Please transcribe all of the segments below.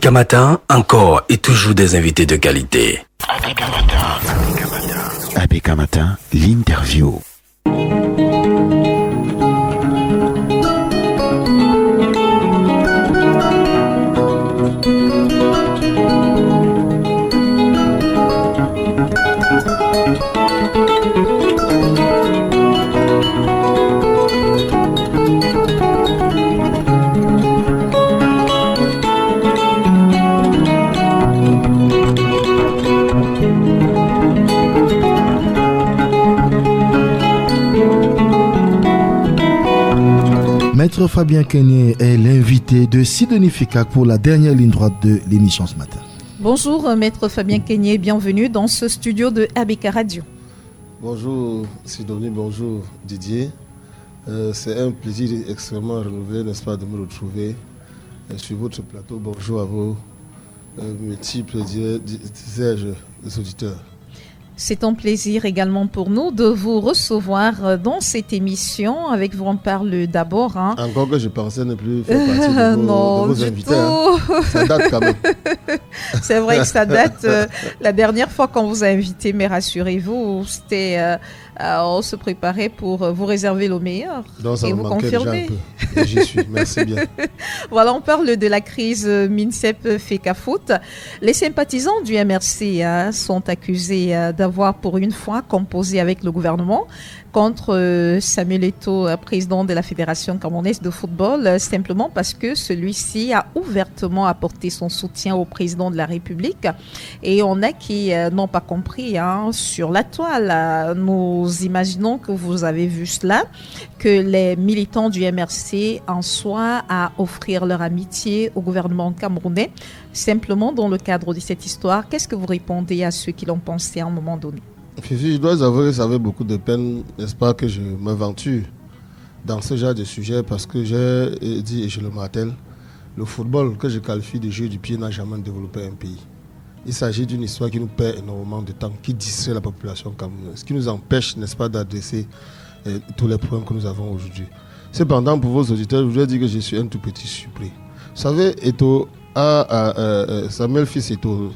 ABK Matin, encore et toujours des invités de qualité. ABK Matin, l'interview. Maître Fabien Kenyé est l'invité de Sidonie Fikak pour la dernière ligne droite de l'émission ce matin. Bonjour Maître Fabien Kenyé, bienvenue dans ce studio de ABK Radio. Bonjour Sidonie, bonjour Didier. C'est un plaisir extrêmement renouvelé, n'est-ce pas, de me retrouver sur votre plateau. Bonjour à vos multiples, disais-je, les auditeurs. C'est un plaisir également pour nous de vous recevoir dans cette émission. Avec vous, on parle d'abord. Encore que je pensais ne plus faire partie de vos invités. Ça date quand même. C'est vrai que ça date. La dernière fois qu'on vous a invité, mais rassurez-vous, c'était... on se préparait pour vous réserver le meilleur. Donc ça et me vous manquait confirmez. déjà un peu. Et j'y suis, merci bien. Voilà, on parle de la crise MINSEP Fecafoot. Les sympathisants du MRC sont accusés d'avoir pour une fois composé avec le gouvernement contre Samuel Eto'o, président de la Fédération camerounaise de football, simplement parce que celui-ci a ouvertement apporté son soutien au président de la République. Et on a qui n'ont pas compris sur la toile. Nous imaginons que vous avez vu cela, que les militants du MRC en soient à offrir leur amitié au gouvernement camerounais. Simplement, dans le cadre de cette histoire, qu'est-ce que vous répondez à ceux qui l'ont pensé à un moment donné? Fifi, je dois avouer que ça avait beaucoup de peine, n'est-ce pas, que je m'aventure dans ce genre de sujet parce que j'ai dit, et je le martèle, le football que je qualifie de jeu du pied n'a jamais développé un pays. Il s'agit d'une histoire qui nous perd énormément de temps, qui distrait la population camerounaise, ce qui nous empêche, n'est-ce pas, d'adresser tous les problèmes que nous avons aujourd'hui. Cependant, pour vos auditeurs, je voudrais dire que je suis un tout petit surpris. Vous savez, Eto'o, Samuel fils Eto'o,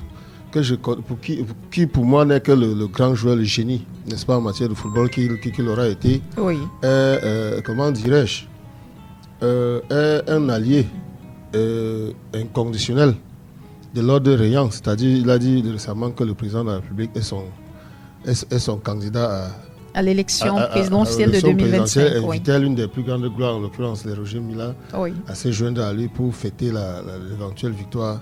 qui pour moi n'est que le grand joueur, le génie, n'est-ce pas, en matière de football qu'il aura été, oui. Comment dirais-je, un allié inconditionnel de l'ordre rayant, c'est-à-dire il a dit récemment que le président de la République est son candidat à l'élection présidentielle de 2025. Invitait l'une des plus grandes gloires, en l'occurrence les Roger Mila, à se joindre à lui pour fêter l'éventuelle victoire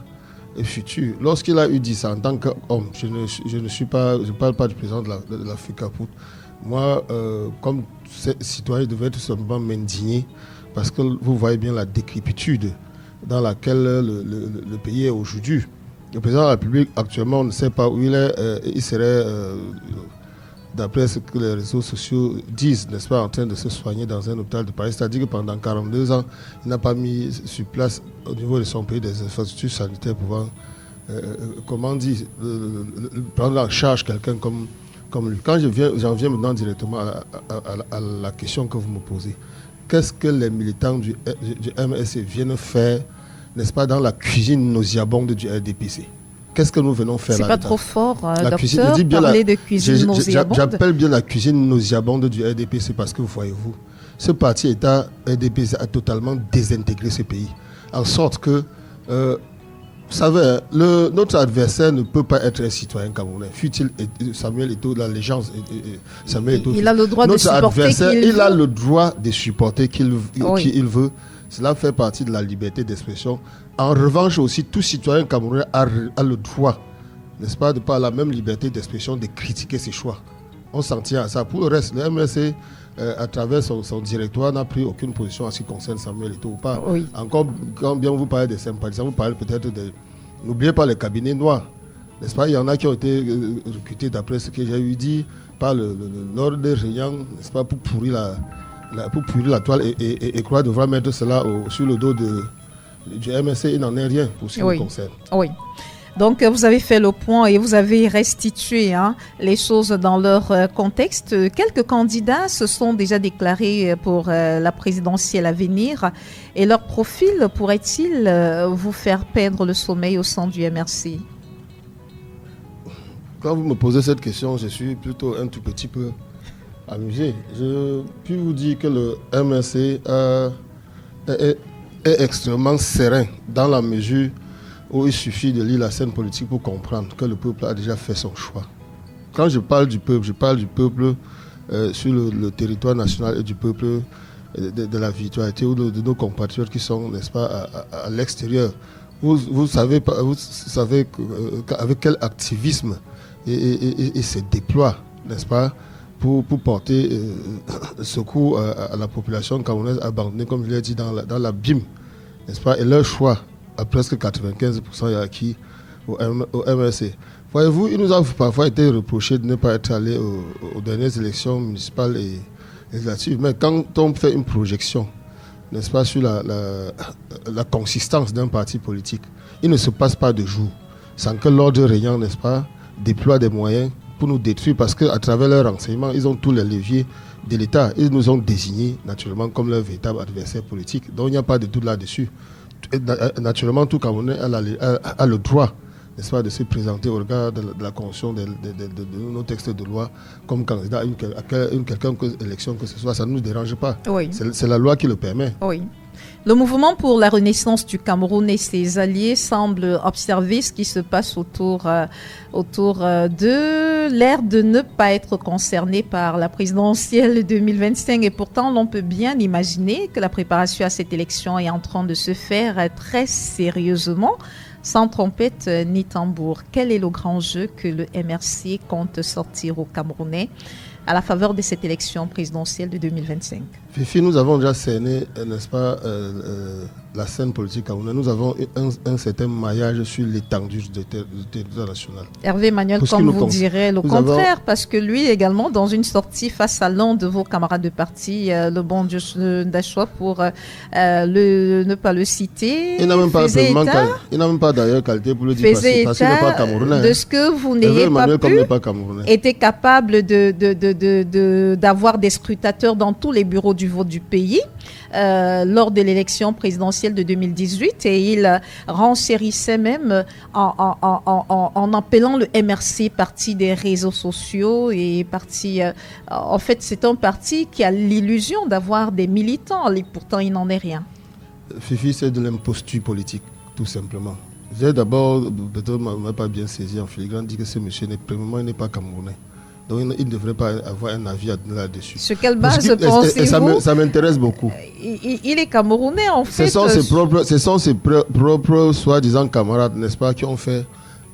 future. Lorsqu'il a eu dit ça en tant qu'homme, je ne parle pas du président de la Fecafoot. Moi, comme citoyen, je devais tout simplement m'indigner parce que vous voyez bien la décrépitude dans laquelle le pays est aujourd'hui. Le président de la République, actuellement, on ne sait pas où il est. Il serait, d'après ce que les réseaux sociaux disent, n'est-ce pas, en train de se soigner dans un hôpital de Paris. C'est-à-dire que pendant 42 ans, il n'a pas mis sur place, au niveau de son pays, des infrastructures sanitaires pouvant, prendre en charge quelqu'un comme lui. Quand j'en viens maintenant directement à la question que vous me posez. Qu'est-ce que les militants du MRC viennent faire, n'est-ce pas, dans la cuisine nauséabonde du RDPC? Qu'est-ce que nous venons faire là? C'est pas trop fort, docteur, parler de cuisine nauséabonde. J'appelle bien la cuisine nauséabonde du RDPC parce que, voyez-vous, ce parti État RDPC a totalement désintégré ce pays. En sorte que, vous savez, notre adversaire ne peut pas être un citoyen camerounais. Fut-il Samuel Eto'o, la légende Samuel Eto'o. Il a le droit de supporter qu'il veut. Il a le droit de supporter qui il veut. Cela fait partie de la liberté d'expression. En revanche aussi, tout citoyen camerounais a le droit, n'est-ce pas, de par la même liberté d'expression, de critiquer ses choix. On s'en tient à ça. Pour le reste, le MRC, à travers son directoire, n'a pris aucune position en ce qui concerne Samuel Eto'o ou pas. Oui. Encore, quand bien vous parlez des sympathisants, vous parlez peut-être de... N'oubliez pas les cabinets noirs, n'est-ce pas? Il y en a qui ont été recrutés, d'après ce que j'ai eu dit, par l'ordre régnant, n'est-ce pas, pour pourrir la toile et croire devoir mettre cela sur le dos du MSC. Il n'en est rien pour ce qui nous concerne. Oui. Donc, vous avez fait le point et vous avez restitué les choses dans leur contexte. Quelques candidats se sont déjà déclarés pour la présidentielle à venir et leur profil pourrait-il vous faire perdre le sommeil au sein du MRC? Quand vous me posez cette question, je suis plutôt un tout petit peu amusé. Je puis vous dire que le MRC est extrêmement serein dans la mesure où il suffit de lire la scène politique pour comprendre que le peuple a déjà fait son choix. Quand je parle du peuple, je parle du peuple sur le territoire national et du peuple de la virtualité ou de nos compatriotes qui sont, n'est-ce pas, à l'extérieur. Vous savez avec quel activisme et se déploie, n'est-ce pas, pour porter secours à la population camerounaise abandonnée, comme je l'ai dit, dans l'abîme, n'est-ce pas, et leur choix à presque 95% est acquis au MRC. Voyez-vous, il nous a parfois été reproché de ne pas être allé aux dernières élections municipales et législatives, mais quand on fait une projection, n'est-ce pas, sur la consistance d'un parti politique, il ne se passe pas de jour sans que l'ordre régnant, n'est-ce pas, déploie des moyens pour nous détruire, parce qu'à travers leurs renseignements, ils ont tous les leviers de l'État. Ils nous ont désignés naturellement comme leur véritable adversaire politique. Donc il n'y a pas de doute là-dessus. Naturellement, tout Camerounais a le droit, n'est-ce pas, de se présenter au regard de la Constitution, de nos textes de loi, comme candidat à une quelconque élection que ce soit. Ça ne nous dérange pas. Oui. C'est la loi qui le permet. Oui. Le mouvement pour la renaissance du Cameroun et ses alliés semble observer ce qui se passe autour de l'air de ne pas être concerné par la présidentielle 2025. Et pourtant, l'on peut bien imaginer que la préparation à cette élection est en train de se faire très sérieusement, sans trompette ni tambour. Quel est le grand jeu que le MRC compte sortir aux Camerounais à la faveur de cette élection présidentielle de 2025? Fifi, nous avons déjà cerné, n'est-ce pas, la scène politique camerounaise. Nous avons un certain maillage sur l'étendue du territoire national. Hervé Manuel, comme vous direz le contraire, parce que lui également, dans une sortie face à l'un de vos camarades de parti, le bon Dieu d'Achoua, pour ne pas le citer, il n'a même pas d'ailleurs qualité pour le dire, parce qu'il n'est pas camerounais. De ce que vous n'ayez pas pu, était capable d'avoir des scrutateurs dans tous les bureaux du vote du pays lors de l'élection présidentielle de 2018, et il renchérissait même en appelant le MRC parti des réseaux sociaux et parti... en fait, c'est un parti qui a l'illusion d'avoir des militants, et pourtant il n'en est rien. Fifi, c'est de l'imposture politique, tout simplement. J'ai d'abord, peut-être ne m'a pas bien saisi en filigrane, dit que ce monsieur n'est pas camerounais. Donc il ne devrait pas avoir un avis à donner là-dessus. Sur quelle base pensez-vous? Ça m'intéresse beaucoup. Il est camerounais en fait. Ce sont ses propres soi-disant camarades, n'est-ce pas, qui ont fait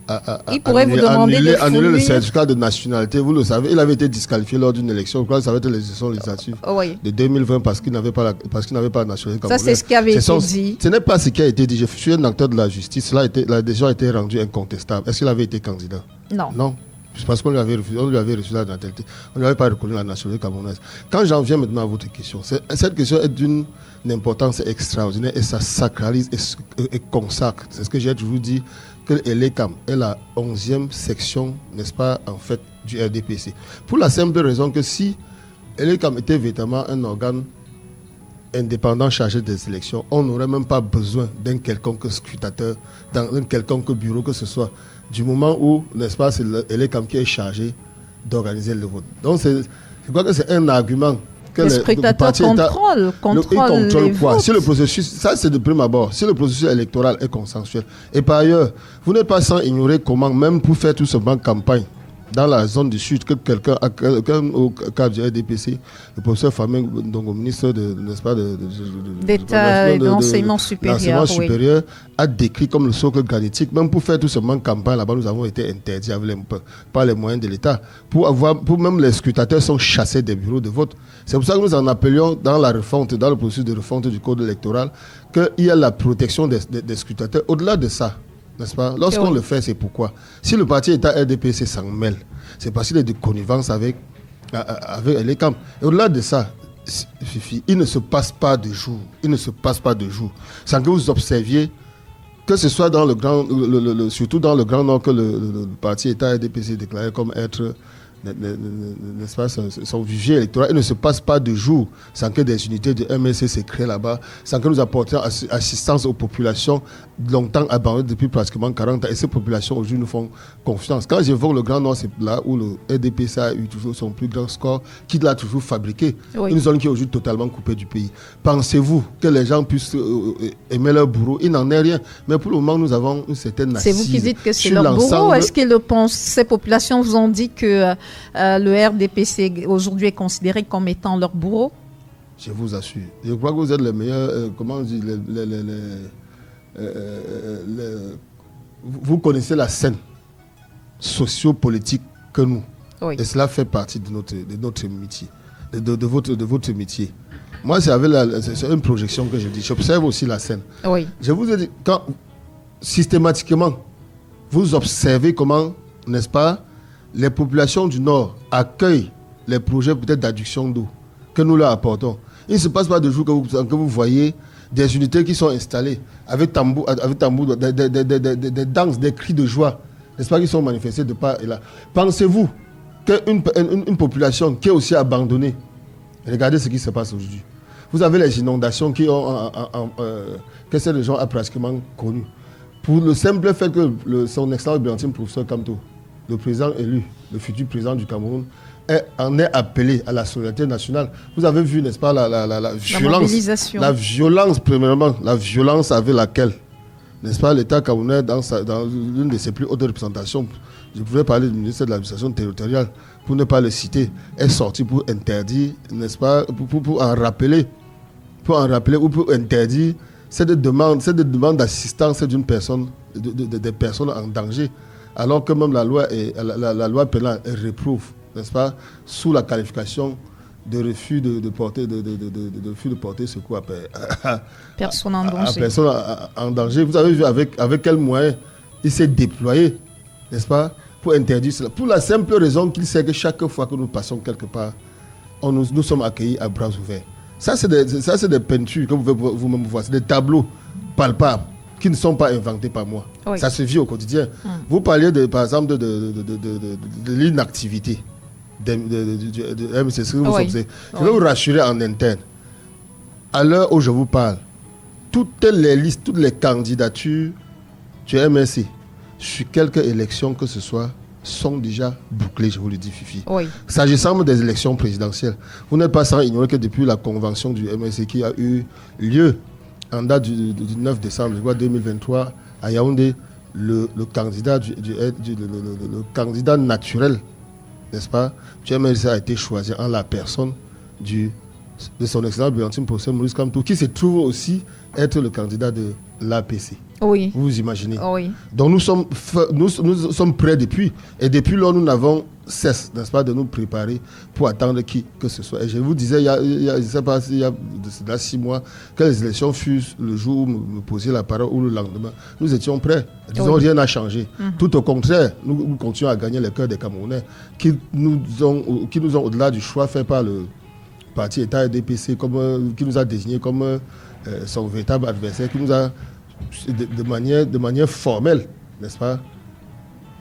annuler le certificat de nationalité. Vous le savez, il avait été disqualifié lors d'une élection. Je crois que ça avait été l'élection législative de 2020 parce qu'il n'avait pas la nationalité camerounaise. Ça, c'est ce qui avait été dit. Ce n'est pas ce qui a été dit. Je suis un acteur de la justice. La décision a été rendue incontestable. Est-ce qu'il avait été candidat? Non. C'est parce qu'on lui avait refusé la nationalité. On ne lui avait pas reconnu la nationalité camerounaise. Quand j'en viens maintenant à votre question, cette question est d'une importance extraordinaire et ça sacralise et consacre. C'est ce que j'ai toujours dit, que l'ELECAM est la 11e section, n'est-ce pas, en fait, du RDPC. Pour la simple raison que si l'ELECAM était véritablement un organe indépendant chargé des élections, on n'aurait même pas besoin d'un quelconque scrutateur, dans un quelconque bureau que ce soit, du moment où, n'est-ce pas, c'est l'ELECAM qui est chargé d'organiser le vote. Donc, je crois que c'est un argument que le scrutateur contrôle quoi. Si le processus, ça c'est de prime abord, si le processus électoral est consensuel. Et par ailleurs, vous n'êtes pas sans ignorer comment, même pour faire tout ce banc campagne, dans la zone du Sud, que quelqu'un au cadre du RDPC, le professeur Famé, donc au ministre d'État de l'enseignement supérieur, a décrit comme le socle granitique. Même pour faire tout ce manque campagne là-bas, nous avons été interdits par les moyens de l'État. Pour même les scrutateurs sont chassés des bureaux de vote. C'est pour ça que nous en appelions dans le processus de refonte du code électoral, qu'il y a la protection des scrutateurs. Au-delà de ça, n'est-ce pas? Lorsqu'on le fait, c'est pourquoi. Si le parti État RDPC s'en mêle, c'est parce qu'il est de connivence avec les camps. Et au-delà de ça, Fifi, il ne se passe pas de jour sans que vous observiez que ce soit dans surtout dans le Grand Nord que le parti État RDPC est déclaré comme être, n'est-ce pas, son vivier électoral. Il ne se passe pas de jour sans que des unités de MSC se créent là-bas, sans que nous apportions assistance aux populations longtemps abandonnées depuis pratiquement 40 ans. Et ces populations aujourd'hui nous font confiance. Quand j'évoque le Grand Nord, c'est là où le RDPC a eu toujours son plus grand score, qui l'a toujours fabriqué. Oui. Une zone qui est aujourd'hui totalement coupée du pays. Pensez-vous que les gens puissent aimer leur bourreau? Il n'en est rien. Mais pour le moment, nous avons une certaine assise. C'est vous qui dites que c'est leur bourreau. Est-ce qu'ils le pensent? Ces populations vous ont dit que le RDPC aujourd'hui est considéré comme étant leur bourreau? Je vous assure. Je crois que vous êtes les meilleurs. Comment on dit vous connaissez la scène socio-politique que nous. Oui. Et cela fait partie de notre métier, de votre métier. Moi, c'est une projection que je dis. J'observe aussi la scène. Oui. Je vous ai dit, quand systématiquement, vous observez comment, n'est-ce pas, les populations du Nord accueillent les projets peut-être d'adduction d'eau que nous leur apportons. Il ne se passe pas de jour que vous voyez des unités qui sont installées avec tambour, des danses, des cris de joie, n'est-ce pas, qui sont manifestés de part et là. Pensez-vous qu'une population qui est aussi abandonnée, regardez ce qui se passe aujourd'hui. Vous avez les inondations que ces gens ont pratiquement connues. Pour le simple fait que son excellence brillantine professeur Kamto, le président élu, le futur président du Cameroun, en est appelé à la solidarité nationale. Vous avez vu, n'est-ce pas, la violence. La violence, premièrement, la violence avec laquelle, n'est-ce pas, l'État camerounais, dans l'une de ses plus hautes représentations, je pouvais parler du ministère de l'administration territoriale, pour ne pas le citer, est sorti pour interdire, n'est-ce pas, pour en rappeler ou pour interdire cette demande d'assistance d'une personne, des personnes en danger, alors que même la loi pénale réprouve, n'est-ce pas, sous la qualification de refus de porter secours à personne en danger. Personne en danger. Vous avez vu avec quels moyens il s'est déployé, n'est-ce pas, pour interdire cela. Pour la simple raison qu'il sait que chaque fois que nous passons quelque part, nous sommes accueillis à bras ouverts. Ça, c'est des peintures que vous pouvez vous-même voir. C'est des tableaux palpables qui ne sont pas inventés par moi. Oui. Ça se vit au quotidien. Vous parliez, par exemple, de l'inactivité de MSC. Oui. Je vais vous rassurer en interne. À l'heure où je vous parle, toutes les listes, toutes les candidatures du MSC sur quelques élections que ce soit sont déjà bouclées, je vous le dis, Fifi. Oui. S'agissant des élections présidentielles, vous n'êtes pas sans ignorer que depuis la convention du MSC qui a eu lieu en date du 9 décembre 2023 à Yaoundé, le candidat le candidat naturel, n'est-ce pas, du MSC a été choisi en la personne de son excellence brillantine professeur Maurice Kamto, qui se trouve aussi être le candidat de l'APC. Oui. Vous imaginez. Oui. Donc nous sommes prêts depuis. Et depuis lors, nous n'avons cesse, n'est-ce pas, de nous préparer pour attendre qui que ce soit. Et je vous disais, il y a 6 mois, que les élections furent le jour où me posait la parole ou le lendemain. Nous étions prêts. Disons, rien n'a changé. Tout au contraire, nous continuons à gagner le cœur des Camerounais qui nous ont, au-delà du choix fait par le parti État RDPC, qui nous a désigné comme son véritable adversaire, qui nous a de manière formelle, n'est-ce pas,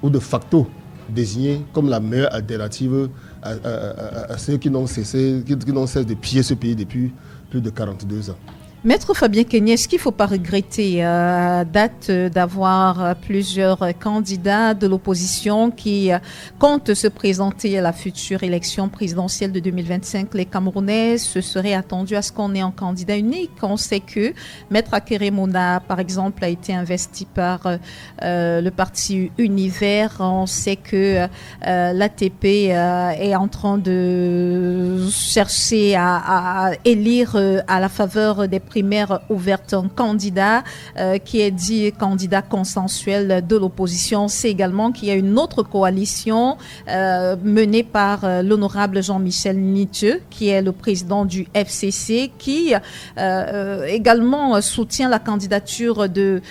ou de facto, désigné comme la meilleure alternative à ceux qui n'ont cessé de piller ce pays depuis plus de 42 ans. Maître Fabien Kenyé, est-ce qu'il ne faut pas regretter à date d'avoir plusieurs candidats de l'opposition qui comptent se présenter à la future élection présidentielle de 2025? Les Camerounais se seraient attendus à ce qu'on ait un candidat unique. On sait que Maître Akere Mona, par exemple, a été investi par le parti Univers. On sait que l'ATP est en train de chercher à élire à la faveur des primaire ouverte un candidat qui est dit candidat consensuel de l'opposition. C'est également qu'il y a une autre coalition menée par l'honorable Jean-Michel Nithieu, qui est le président du FCC, qui également soutient la candidature du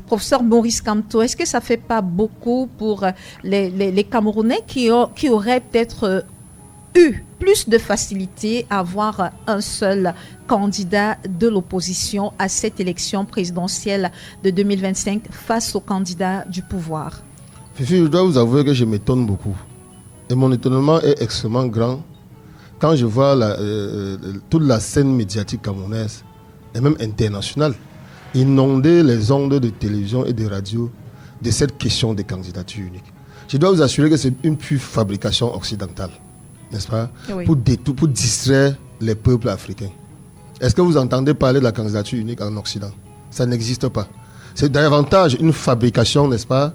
professeur Maurice Kamto. Est-ce que ça ne fait pas beaucoup pour les Camerounais qui auraient peut-être eu plus de facilité à avoir un seul candidat de l'opposition à cette élection présidentielle de 2025 face au candidat du pouvoir? Fifi, je dois vous avouer que je m'étonne beaucoup. Et mon étonnement est extrêmement grand quand je vois toute la scène médiatique camerounaise et même internationale inonder les ondes de télévision et de radio de cette question des candidatures uniques. Je dois vous assurer que c'est une pure fabrication occidentale, n'est-ce pas, oui. pour distraire les peuples africains. Est-ce que vous entendez parler de la candidature unique en Occident? Ça n'existe pas. C'est davantage une fabrication, n'est-ce pas,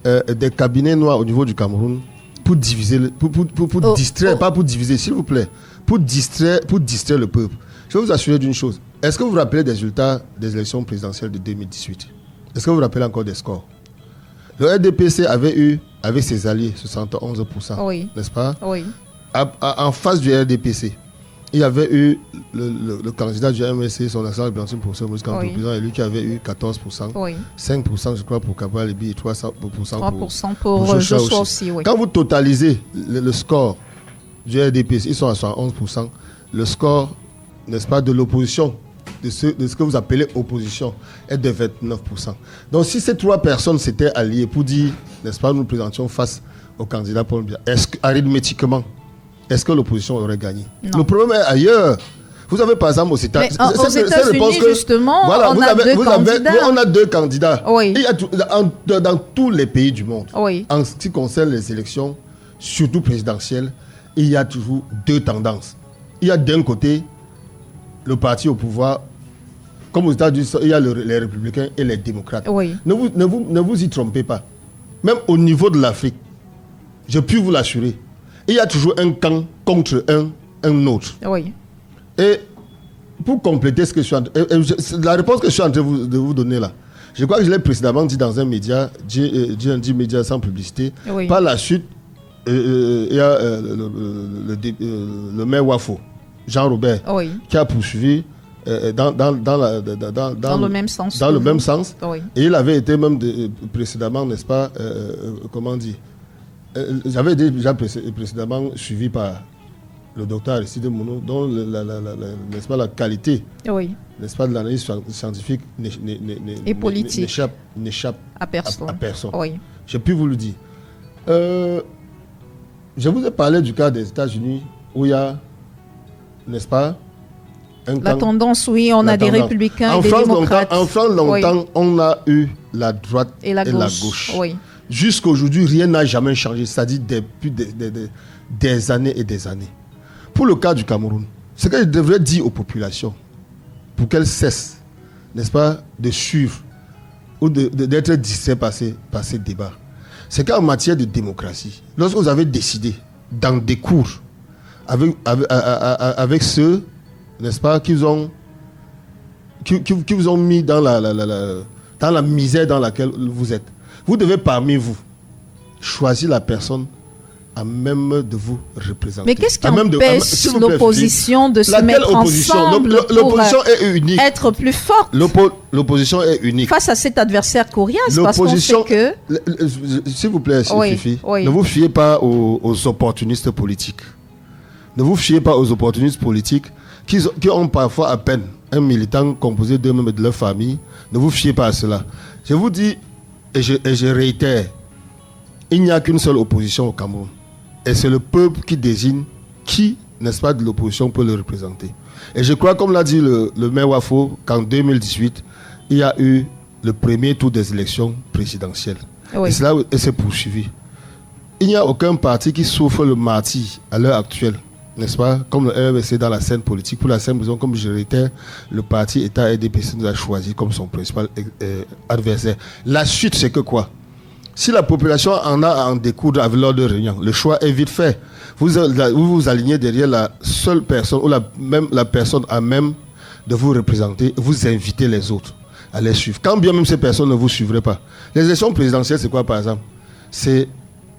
des cabinets noirs au niveau du Cameroun pour diviser, pour distraire, pas pour diviser, s'il vous plaît, pour distraire le peuple. Je vais vous assurer d'une chose. Est-ce que vous vous rappelez des résultats des élections présidentielles de 2018? Est-ce que vous vous rappelez encore des scores? Le RDPC avait eu, avec ses alliés, 71%, oui. N'est-ce pas? Oui. En face du RDPC, il y avait eu le candidat du MSC, son excellence Blanchine, professeur Maurice Kamto, président, et lui qui avait eu 14%, oui. 5% je crois pour Kabal Libi et 3% pour Joshua aussi. Oui. Quand vous totalisez le score du RDPC, ils sont à 71%. Le score, n'est-ce pas, de l'opposition, de ce que vous appelez opposition, est de 29%. Donc si ces trois personnes s'étaient alliées pour dire, n'est-ce pas, nous présentions face au candidat Paul Biya, est-ce qu'arithmétiquement, est-ce que l'opposition aurait gagné? Non. Le problème est ailleurs. Vous avez par exemple aux États-Unis, justement, voilà, on a deux candidats. Oui. Il y a dans tous les pays du monde, oui. En ce qui concerne les élections, surtout présidentielles, il y a toujours deux tendances. Il y a d'un côté le parti au pouvoir, comme aux États-Unis, il y a les républicains et les démocrates. Oui. Ne vous y trompez pas. Même au niveau de l'Afrique, je puis vous l'assurer, il y a toujours un camp contre un autre. Oui. Et pour compléter ce que je suis la réponse que je suis en train de vous donner là, je crois que je l'ai précédemment dit dans un média, dit média sans publicité. Oui. Par la suite, il y a le maire Wafo, Jean-Robert, oui. qui a poursuivi dans le même sens. Dans le même sens. Oui. Et il avait été même précédemment, n'est-ce pas, comment dire, j'avais déjà précédemment suivi par le docteur Aristide Mounou, dont n'est-ce pas, la qualité, oui. n'est-ce pas, de l'analyse scientifique et politique n'échappe à personne. Oui. J'ai pu vous le dire. Je vous ai parlé du cas des États-Unis où il y a, n'est-ce pas, la tendance, oui, on a des républicains et des démocrates. En France, longtemps, oui. On a eu la droite et la gauche. Oui. Jusqu'à aujourd'hui, rien n'a jamais changé. C'est-à-dire depuis des années et des années. Pour le cas du Cameroun, ce que je devrais dire aux populations, pour qu'elles cessent, n'est-ce pas, de suivre ou d'être distraits par ces débats, c'est qu'en matière de démocratie, lorsque vous avez décidé d'en découdre avec ceux, n'est-ce pas, qui vous ont mis dans la misère dans laquelle vous êtes, vous devez parmi vous choisir la personne à même de vous représenter. Mais qu'est-ce qui empêche l'opposition de se mettre ensemble l'opposition est unique. Être plus forte? L'opposition est unique. Face à cet adversaire coriace, parce qu'on sait que... S'il vous plaît, Fifi, oui. Ne vous fiez pas aux opportunistes politiques. Ne vous fiez pas aux opportunistes politiques qui ont parfois à peine un militant composé d'eux-mêmes et de leur famille. Ne vous fiez pas à cela. Je vous dis, et je réitère, il n'y a qu'une seule opposition au Cameroun. Et c'est le peuple qui désigne qui, n'est-ce pas, de l'opposition peut le représenter. Et je crois, comme l'a dit le maire Wafo, qu'en 2018, il y a eu le premier tour des élections présidentielles. Oui. Et c'est poursuivi. Il n'y a aucun parti qui souffre le martyre à l'heure actuelle, n'est-ce pas, comme le RMC dans la scène politique. Pour la simple raison, comme je l'étais, le parti État RDPC nous a choisi comme son principal adversaire. La suite, c'est que quoi? Si la population en a à en découdre avec l'ordre de réunion, le choix est vite fait. Vous vous alignez derrière la seule personne ou la personne à même de vous représenter, vous invitez les autres à les suivre. Quand bien même ces personnes ne vous suivraient pas. Les élections présidentielles, c'est quoi par exemple? C'est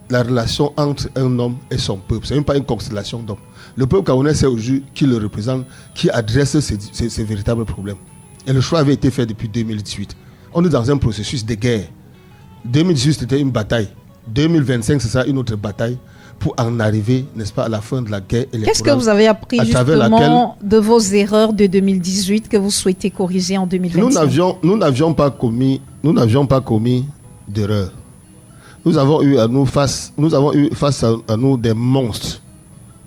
la relation entre un homme et son peuple. Ce n'est même pas une constellation d'hommes. Le peuple camerounais, c'est aujourd'hui qui le représente, qui adresse ces véritables problèmes. Et le choix avait été fait depuis 2018. On est dans un processus de guerre. 2018, c'était une bataille. 2025, ce sera une autre bataille pour en arriver, n'est-ce pas, à la fin de la guerre électorale. Qu'est-ce que vous avez appris justement de vos erreurs de 2018 que vous souhaitez corriger en 2025? Nous n'avions pas commis d'erreur. Nous avons eu face à nous des monstres,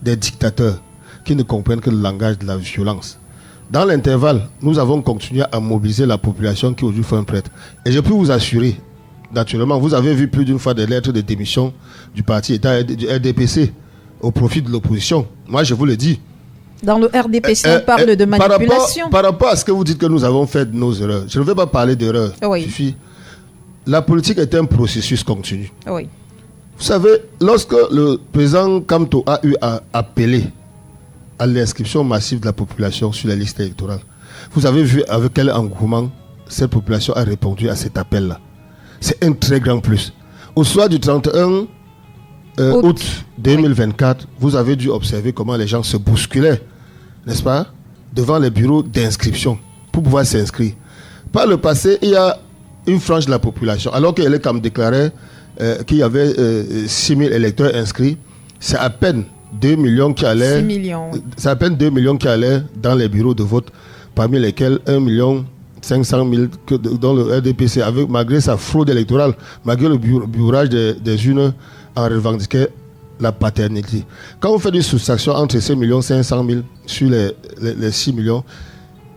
des dictateurs qui ne comprennent que le langage de la violence. Dans l'intervalle, nous avons continué à mobiliser la population qui aujourd'hui fait un prêtre. Et je peux vous assurer, naturellement, vous avez vu plus d'une fois des lettres de démission du parti État du RDPC au profit de l'opposition. Moi, je vous le dis. Dans le RDPC, on parle de manipulation. Par rapport à ce que vous dites que nous avons fait de nos erreurs, je ne vais pas parler d'erreurs. Oui. La politique est un processus continu. Oui. Vous savez, lorsque le président Kamto a eu à appeler à l'inscription massive de la population sur la liste électorale, vous avez vu avec quel engouement cette population a répondu à cet appel-là. C'est un très grand plus. Au soir du 31 août 2024, vous avez dû observer comment les gens se bousculaient, n'est-ce pas, devant les bureaux d'inscription pour pouvoir s'inscrire. Par le passé, il y a une frange de la population, alors que l'ECAM déclarait qu'il y avait 6 000 électeurs inscrits, c'est à peine 2 millions qui allaient. 6 millions. C'est à peine 2 millions qui allaient dans les bureaux de vote, parmi lesquels 1 500 000 dans le RDPC, malgré sa fraude électorale, malgré le bourrage des urnes, en revendiquait la paternité. Quand on fait une soustraction entre ces 1 500 000 sur les 6 millions,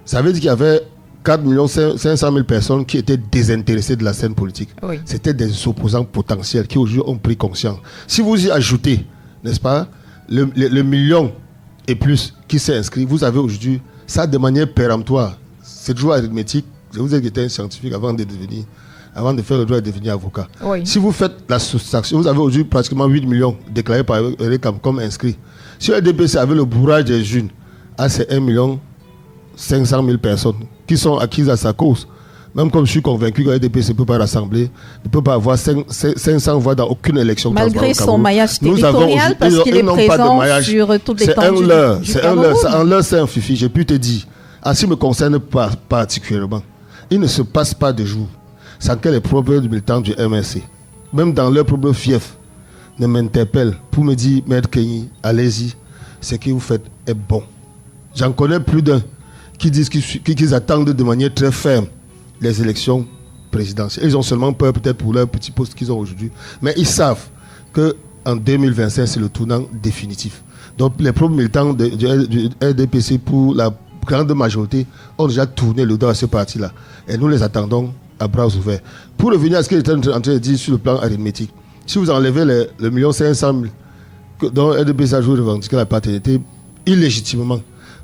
ça veut dire qu'il y avait 4 500 000 personnes qui étaient désintéressées de la scène politique. Oui. C'était des opposants potentiels qui aujourd'hui ont pris conscience. Si vous y ajoutez, n'est-ce pas, le million et plus qui s'est inscrit, vous avez aujourd'hui ça de manière péremptoire. C'est toujours arithmétique. Je vous ai dit que j'étais un scientifique avant de faire le droit et de devenir avocat. Oui. Si vous faites la soustraction, vous avez aujourd'hui pratiquement 8 millions déclarés par RECAM comme inscrits. Si le DPC avait le bourrage des urnes, c'est 1 500 000 personnes qui sont acquises à sa cause. Même comme je suis convaincu que le DPC ne peut pas rassembler, ne peut pas avoir 500 voix dans aucune élection. Malgré son maillage territorial, parce qu'il est présent sur toutes les étendues du Cameroun. C'est un leurre, c'est un fifi. J'ai pu te dire, en ce qui me concerne pas particulièrement, il ne se passe pas de jour sans que les propres militants du MRC, même dans leur propre fief, ne m'interpellent pour me dire, Maître Kenny, allez-y, ce que vous faites est bon. J'en connais plus d'un qui disent qu'ils attendent de manière très ferme les élections présidentielles. Ils ont seulement peur peut-être pour leur petit poste qu'ils ont aujourd'hui. Mais ils savent qu'en 2025, c'est le tournant définitif. Donc les propres militants du RDPC, pour la grande majorité, ont déjà tourné le dos à ce parti-là. Et nous les attendons à bras ouverts. Pour revenir à ce que j'étais en train de dire sur le plan arithmétique, si vous enlevez le 1 500 000 dont le RDPC a joué revendiquer la paternité illégitimement,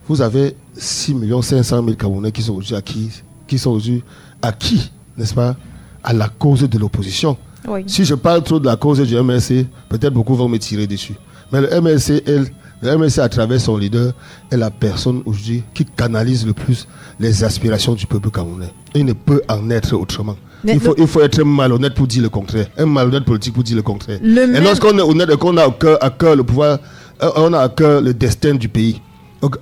vous avez 6 500 000 Camerounais qui sont aujourd'hui acquis, n'est-ce pas, à la cause de l'opposition. Oui. Si je parle trop de la cause du MRC, peut-être beaucoup vont me tirer dessus. Mais le MRC, à travers son leader, est la personne aujourd'hui qui canalise le plus les aspirations du peuple camerounais. Il ne peut en être autrement. Il faut être malhonnête pour dire le contraire. Un malhonnête politique pour dire le contraire. Et lorsqu'on est honnête et qu'on a à cœur le pouvoir, on a à cœur le destin du pays,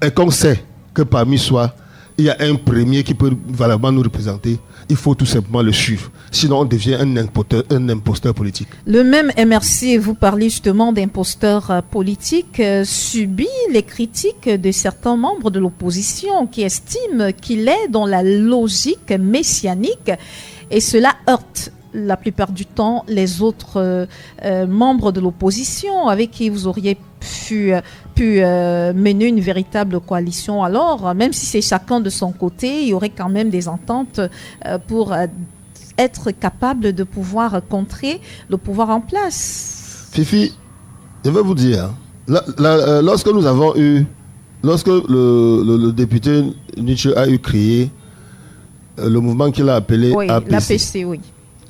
et qu'on sait que parmi soi, il y a un premier qui peut valablement nous représenter, il faut tout simplement le suivre. Sinon, on devient un imposteur politique. Le même MRC, vous parlez justement d'imposteur politique, subit les critiques de certains membres de l'opposition qui estiment qu'il est dans la logique messianique et cela heurte la plupart du temps les autres membres de l'opposition avec qui vous auriez pu mener une véritable coalition. Alors, même si c'est chacun de son côté, il y aurait quand même des ententes pour être capable de pouvoir contrer le pouvoir en place. Fifi, je vais vous dire, lorsque le député Nietzsche a créé le mouvement qu'il a appelé APC, oui.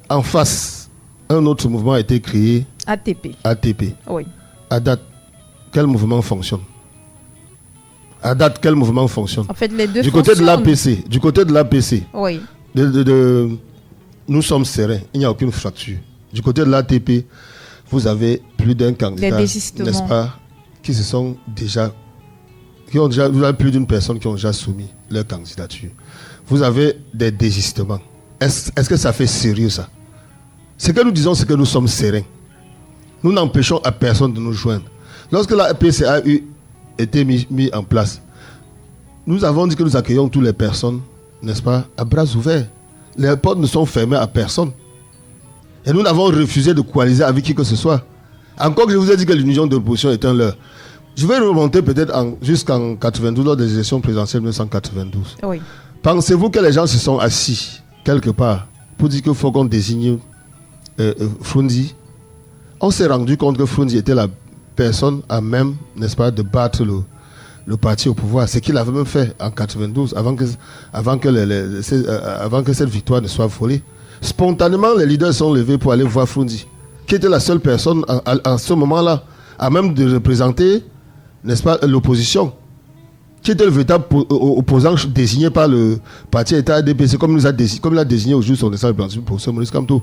En face, un autre mouvement a été créé, ATP. Oui. À date, quel mouvement fonctionne? En fait, les deux du côté de l'APC, oui. Nous sommes sereins, il n'y a aucune fracture. Du côté de l'ATP, vous avez plus d'un candidat, n'est-ce pas, vous avez plus d'une personne qui ont déjà soumis leur candidature. Vous avez des désistements. Est-ce que ça fait sérieux, ça? Ce que nous disons, c'est que nous sommes sereins. Nous n'empêchons à personne de nous joindre. Lorsque la PCA a été mis en place, nous avons dit que nous accueillons toutes les personnes, n'est-ce pas, à bras ouverts. Les portes ne sont fermées à personne. Et nous n'avons refusé de coaliser avec qui que ce soit. Encore que je vous ai dit que l'union de l'opposition est un leurre. Je vais remonter peut-être jusqu'en 92, lors des élections présidentielles 1992. Oui. Pensez-vous que les gens se sont assis quelque part pour dire qu'il faut qu'on désigne Frunzi? On s'est rendu compte que Frunzi était la personne à même, n'est-ce pas, de battre le parti au pouvoir. C'est qu'il avait même fait en 92, avant que cette victoire ne soit volée. Spontanément, les leaders sont levés pour aller voir Frunzi, qui était la seule personne en ce moment-là à même de représenter, n'est-ce pas, l'opposition, qui était le véritable opposant désigné par le parti État ADPC, comme il l'a désigné aujourd'hui son descendant le professeur Maurice Kamto.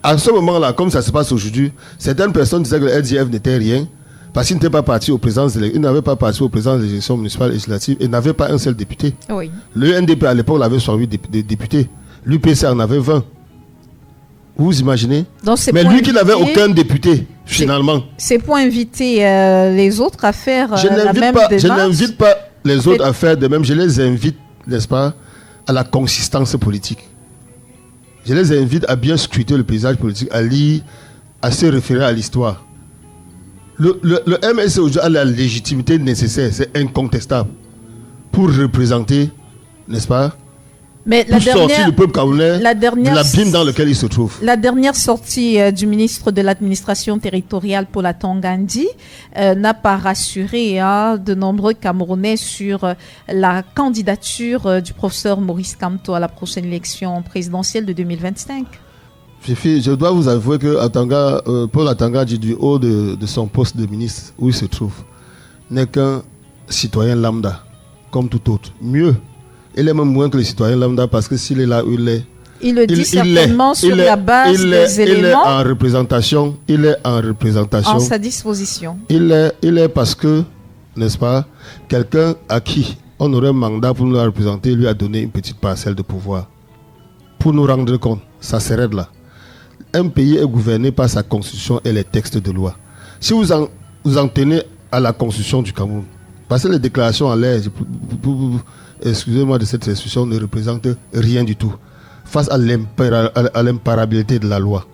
À ce moment-là, comme ça se passe aujourd'hui, certaines personnes disaient que le LDF n'était rien, parce qu'il n'était pas parti aux présidences, il n'avait pas parti aux présidences des élections municipales et législatives et n'avait pas un seul député. Oui. Le NDP à l'époque avait 108 députés, l'UPC en avait 20. Vous imaginez? Mais lui qui n'avait aucun député, finalement. C'est pour inviter les autres à faire la même démarche. Je n'invite pas les autres à faire de même. Je les invite, n'est-ce pas, à la consistance politique. Je les invite à bien scruter le paysage politique, à lire, à se référer à l'histoire. Le MLC aujourd'hui a la légitimité nécessaire, c'est incontestable, pour représenter, n'est-ce pas, mais pour sortir le peuple camerounais de l'abîme dans lequel il se trouve. La dernière sortie du ministre de l'administration territoriale, Paula Tongandi, n'a pas rassuré de nombreux Camerounais sur la candidature du professeur Maurice Kamto à la prochaine élection présidentielle de 2025. Fifi, je dois vous avouer que Paul Atanga, du haut de son poste de ministre, où il se trouve, n'est qu'un citoyen lambda, comme tout autre. Mieux, il est même moins que le citoyen lambda, parce que s'il est là où il est, il le dit certainement sur la base des éléments. Il est en représentation. En sa disposition. Il est parce que, n'est-ce pas, quelqu'un à qui on aurait un mandat pour nous représenter lui a donné une petite parcelle de pouvoir. Pour nous rendre compte, ça s'arrête là. Un pays est gouverné par sa constitution et les textes de loi. Si vous en tenez à la constitution du Cameroun, parce que les déclarations en l'air, excusez-moi de cette expression, ne représentent rien du tout face à l'imparabilité de la loi.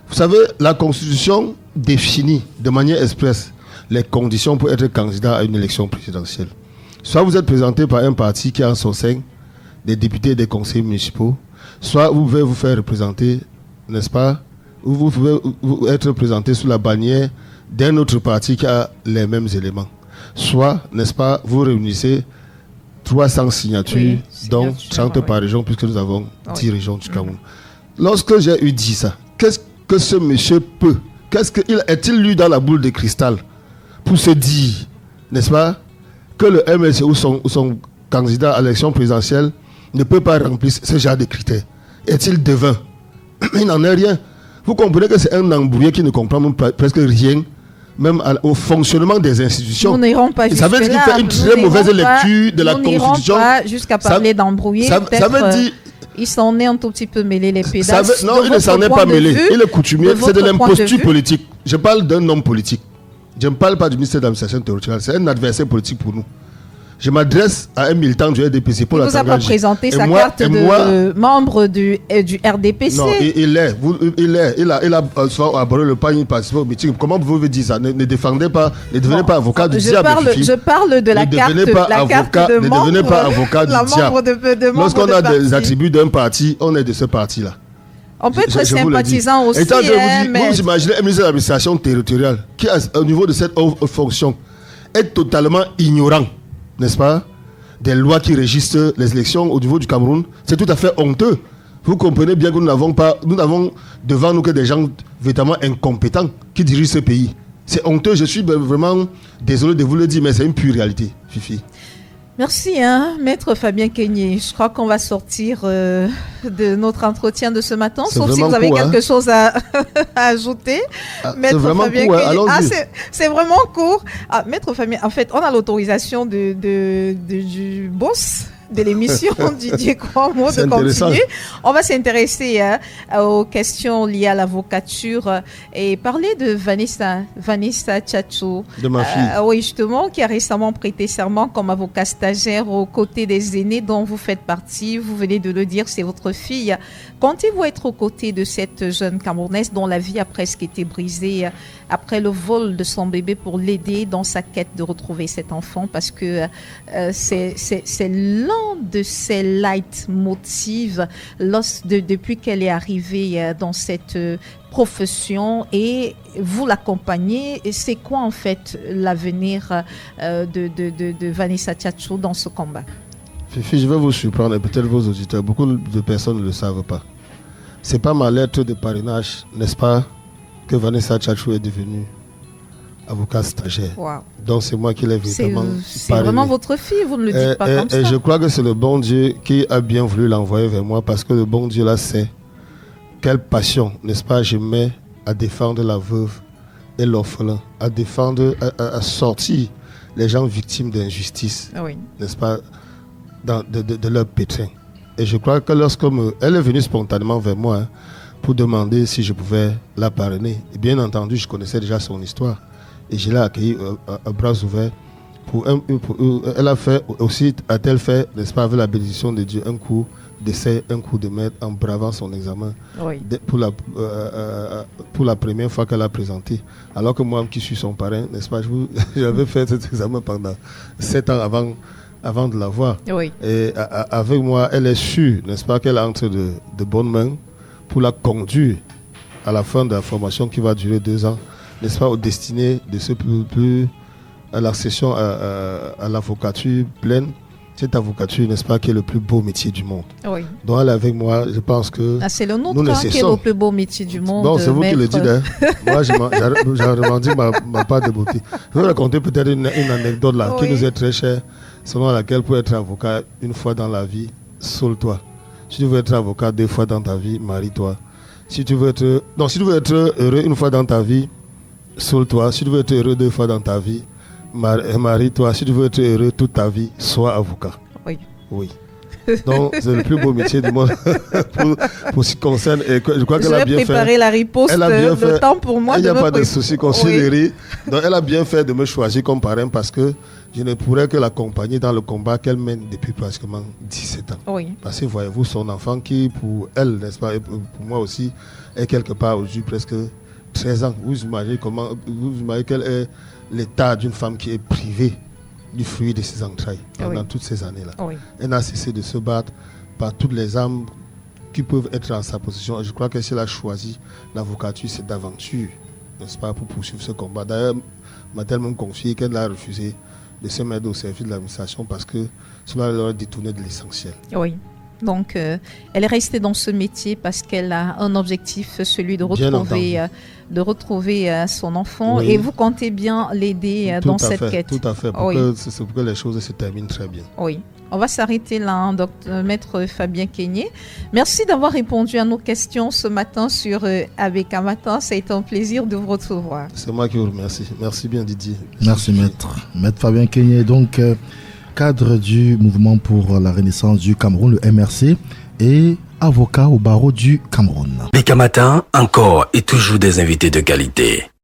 Vous savez, la constitution définit de manière expresse les conditions pour être candidat à une élection présidentielle. Soit vous êtes présenté par un parti qui a en son sein des députés et des conseillers municipaux, soit vous pouvez vous faire représenter, n'est-ce pas, ou vous pouvez être présenté sous la bannière d'un autre parti qui a les mêmes éléments. Soit, n'est-ce pas, vous réunissez 300 signatures, dont 30 par région, puisque nous avons 10 régions du Cameroun. Lorsque j'ai eu dit ça, qu'est-ce que ce monsieur peut, est-il lu dans la boule de cristal pour se dire, n'est-ce pas, que le MLC ou son candidat à l'élection présidentielle ne peut pas remplir ce genre de critères? Est-il devin? Il n'en est rien. Vous comprenez que c'est un embrouillé qui ne comprend même presque rien, même au fonctionnement des institutions. Nous n'irons pas jusqu'à là. Ça veut dire qu'il fait une très mauvaise lecture de la Constitution. Nous n'irons pas jusqu'à parler d'embrouillé. Ça veut dire... Il s'en est un tout petit peu mêlé les pédales. Non, il ne s'en est pas mêlé. Il est coutumier. C'est de l'imposture politique. Je parle d'un homme politique. Je ne parle pas du ministère de l'administration territoriale. C'est un adversaire politique pour nous. Je m'adresse à un militant du RDPC pour la Tangandji. Il vous a pas présenté sa carte de membre du RDPC. Non, il a abordé le pas, il participe au meeting. Comment vous pouvez dire ça? Ne défendez pas, ne devenez pas avocat du diable. Je parle de la carte de membre. Ne devenez pas avocat du diable. Lorsqu'on a des attributs d'un parti, on est de ce parti-là. On peut être sympathisant aussi. Vous imaginez un ministre de l'administration territoriale qui, au niveau de cette fonction, est totalement ignorant, n'est-ce pas, des lois qui régissent les élections au niveau du Cameroun. C'est tout à fait honteux. Vous comprenez bien que nous n'avons devant nous que des gens véritablement incompétents qui dirigent ce pays. C'est honteux. Je suis vraiment désolé de vous le dire, mais c'est une pure réalité, Fifi. Merci, Maître Fabien Kenyé. Je crois qu'on va sortir de notre entretien de ce matin, sauf si vous avez quelque chose à ajouter. Maître Fabien Kenyé. C'est vraiment court. Maître Fabien, en fait, on a l'autorisation du boss de l'émission Didier Kouamouo de continuer. On va s'intéresser aux questions liées à l'avocature et parler de Vanessa Tchatchou. De ma fille. Oui, justement, qui a récemment prêté serment comme avocat stagiaire aux côtés des aînés dont vous faites partie. Vous venez de le dire, c'est votre fille. Comptez-vous être aux côtés de cette jeune Camerounaise dont la vie a presque été brisée après le vol de son bébé pour l'aider dans sa quête de retrouver cet enfant, parce que c'est l'un de ses leitmotifs depuis qu'elle est arrivée dans cette profession, et vous l'accompagnez. Et c'est quoi en fait l'avenir de Vanessa Tchatchou dans ce combat? Fifi, je vais vous surprendre, et peut-être vos auditeurs, beaucoup de personnes ne le savent pas. C'est pas ma lettre de parrainage, n'est-ce pas, que Vanessa Tchatchou est devenue avocat stagiaire. Wow. Donc c'est moi qui l'ai véritablement parrainé. C'est vraiment votre fille, vous ne le dites pas comme ça. Et je crois que c'est le bon Dieu qui a bien voulu l'envoyer vers moi, parce que le bon Dieu là sait quelle passion, n'est-ce pas, je mets à défendre la veuve et l'orphelin, à défendre, à sortir les gens victimes d'injustice, oui, n'est-ce pas, de leur pétrin. Et je crois que elle est venue spontanément vers moi pour demander si je pouvais la parrainer. Et bien entendu, je connaissais déjà son histoire. Et je l'ai accueillie à bras ouverts. Elle a fait aussi, a-t-elle fait, n'est-ce pas, avec la bénédiction de Dieu, un coup d'essai, un coup de maître en bravant son examen, oui, pour la première fois qu'elle a présenté. Alors que moi, qui suis son parrain, n'est-ce pas, j'avais fait cet examen pendant 7 ans avant de la voir. Oui. Et avec moi, elle est sûre, n'est-ce pas, qu'elle entre de bonnes mains pour la conduire à la fin de la formation qui va durer 2 ans, n'est-ce pas, aux destinées de ce plus à l'accession à l'avocature pleine. Cette avocature, n'est-ce pas, qui est le plus beau métier du monde. Oui. Donc elle est avec moi, je pense que c'est le nôtre qui est le plus beau métier du monde. Non, c'est vous qui le dites. Hein. Moi, j'ai revendiqué ma part de beauté. Je vais raconter peut-être une anecdote là, oui, qui nous est très chère, selon laquelle pour être avocat une fois dans la vie, saoule-toi. Si tu veux être avocat 2 fois dans ta vie, marie-toi. Si tu veux être heureux une fois dans ta vie, saoule-toi. Si tu veux être heureux 2 fois dans ta vie, marie-toi. Si tu veux être heureux toute ta vie, sois avocat. Oui. Oui. Donc, c'est le plus beau métier du monde pour ce qui concerne. Et je crois qu'elle a bien fait. Je vais préparer la riposte. Elle a bien fait. Le temps pour moi. Il n'y a pas de souci, considérez. Oui. Donc, elle a bien fait de me choisir comme parrain, parce que je ne pourrais que l'accompagner dans le combat qu'elle mène depuis pratiquement 17 ans. Oui. Parce que voyez-vous, son enfant qui, pour elle, n'est-ce pas, et pour moi aussi, est quelque part aujourd'hui presque 13 ans. Vous imaginez quel est l'état d'une femme qui est privée du fruit de ses entrailles pendant toutes ces années-là. Oui. Elle n'a cessé de se battre par toutes les âmes qui peuvent être en sa position. Je crois que si elle a choisi l'avocature, c'est d'aventure, n'est-ce pas, pour poursuivre ce combat. D'ailleurs, m'a tellement confié qu'elle a refusé de se mettre au service de l'administration parce que cela leur a détourné de l'essentiel. Oui. Donc, elle est restée dans ce métier parce qu'elle a un objectif, celui de retrouver son enfant. Oui. Et vous comptez bien l'aider dans cette quête. Tout à fait, pour que les choses se terminent très bien. Oui. On va s'arrêter là, Maître Fabien Kenyé. Merci d'avoir répondu à nos questions ce matin sur Avec un matin. Ça a été un plaisir de vous recevoir. C'est moi qui vous remercie. Merci bien, Didier. Merci, Maître. Maître Fabien Kenyé, donc cadre du mouvement pour la renaissance du Cameroun, le MRC, et avocat au barreau du Cameroun. Avec un matin, encore et toujours des invités de qualité.